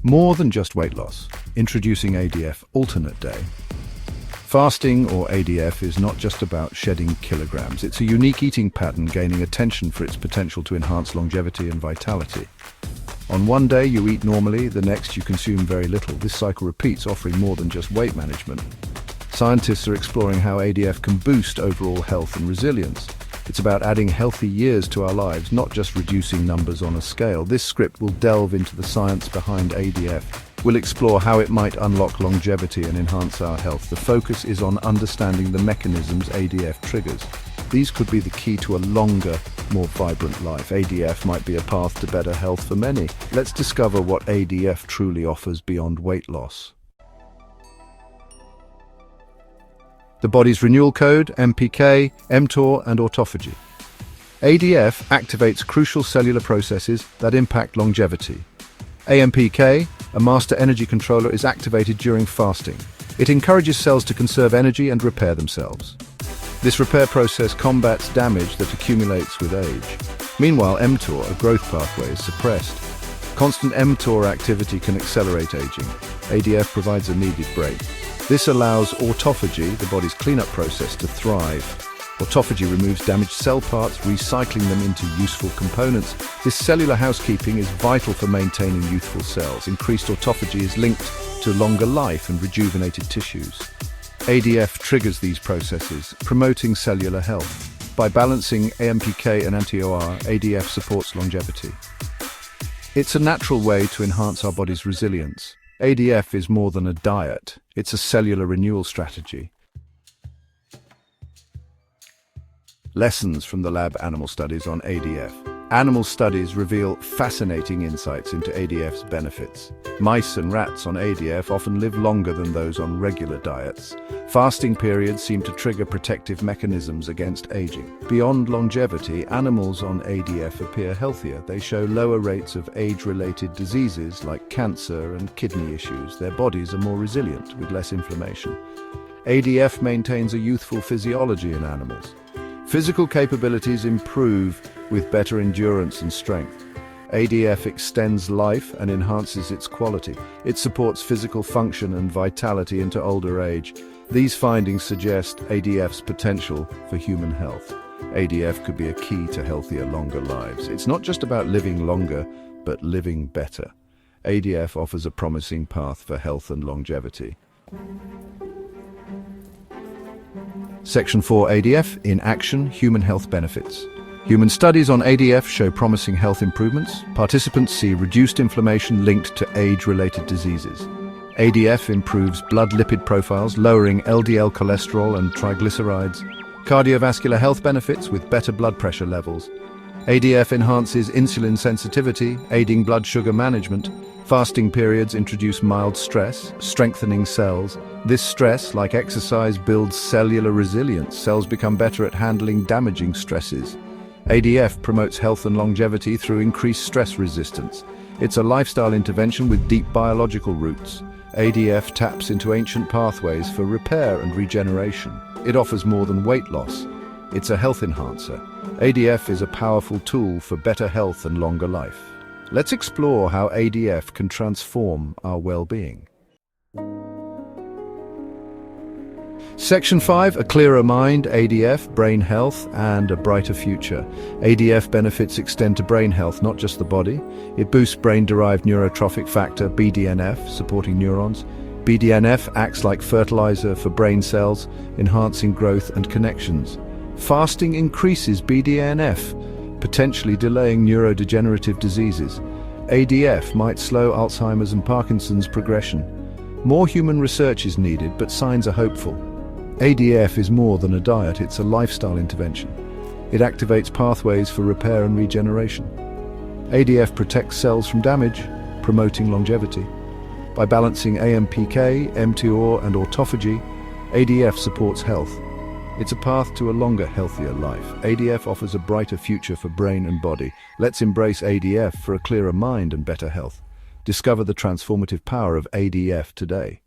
More than just weight loss. Introducing ADF Alternate Day. Fasting, or ADF, is not just about shedding kilograms. It's a unique eating pattern gaining attention for its potential to enhance longevity and vitality. On one day you eat normally, the next you consume very little. This cycle repeats, offering more than just weight management. Scientists are exploring how ADF can boost overall health and resilience. It's about adding healthy years to our lives, not just reducing numbers on a scale. This script will delve into the science behind ADF. We'll explore how it might unlock longevity and enhance our health. The focus is on understanding the mechanisms ADF triggers. These could be the key to a longer, more vibrant life. ADF might be a path to better health for many. Let's discover what ADF truly offers beyond weight loss. The body's renewal code, AMPK, mTOR, and autophagy. ADF activates crucial cellular processes that impact longevity. AMPK, a master energy controller, is activated during fasting. It encourages cells to conserve energy and repair themselves. This repair process combats damage that accumulates with age. Meanwhile, mTOR, a growth pathway, is suppressed. Constant mTOR activity can accelerate aging. ADF provides a needed break. This allows autophagy, the body's cleanup process, to thrive. Autophagy removes damaged cell parts, recycling them into useful components. This cellular housekeeping is vital for maintaining youthful cells. Increased autophagy is linked to longer life and rejuvenated tissues. ADF triggers these processes, promoting cellular health. By balancing AMPK and mTOR, ADF supports longevity. It's a natural way to enhance our body's resilience. ADF is more than a diet, it's a cellular renewal strategy. Lessons from the lab animal studies on ADF. Animal studies reveal fascinating insights into ADF's benefits. Mice and rats on ADF often live longer than those on regular diets. Fasting periods seem to trigger protective mechanisms against aging. Beyond longevity, animals on ADF appear healthier. They show lower rates of age-related diseases like cancer and kidney issues. Their bodies are more resilient with less inflammation. ADF maintains a youthful physiology in animals. Physical capabilities improve with better endurance and strength. ADF extends life and enhances its quality. It supports physical function and vitality into older age. These findings suggest ADF's potential for human health. ADF could be a key to healthier, longer lives. It's not just about living longer, but living better. ADF offers a promising path for health and longevity. Section 4, ADF in action, human health benefits. Human studies on ADF show promising health improvements. Participants see reduced inflammation linked to age-related diseases. ADF improves blood lipid profiles, lowering LDL cholesterol and triglycerides. Cardiovascular health benefits with better blood pressure levels. ADF enhances insulin sensitivity, aiding blood sugar management. Fasting periods introduce mild stress, strengthening cells. This stress, like exercise, builds cellular resilience. Cells become better at handling damaging stresses. ADF promotes health and longevity through increased stress resistance. It's a lifestyle intervention with deep biological roots. ADF taps into ancient pathways for repair and regeneration. It offers more than weight loss. It's a health enhancer. ADF is a powerful tool for better health and longer life. Let's explore how ADF can transform our well-being. Section 5, a clearer mind, ADF, brain health, and a brighter future. ADF benefits extend to brain health, not just the body. It boosts brain-derived neurotrophic factor, BDNF, supporting neurons. BDNF acts like fertilizer for brain cells, enhancing growth and connections. Fasting increases BDNF, potentially delaying neurodegenerative diseases. ADF might slow Alzheimer's and Parkinson's progression. More human research is needed, but signs are hopeful. ADF is more than a diet, it's a lifestyle intervention. It activates pathways for repair and regeneration. ADF protects cells from damage, promoting longevity. By balancing AMPK, mTOR, and autophagy, ADF supports health. It's a path to a longer, healthier life. ADF offers a brighter future for brain and body. Let's embrace ADF for a clearer mind and better health. Discover the transformative power of ADF today.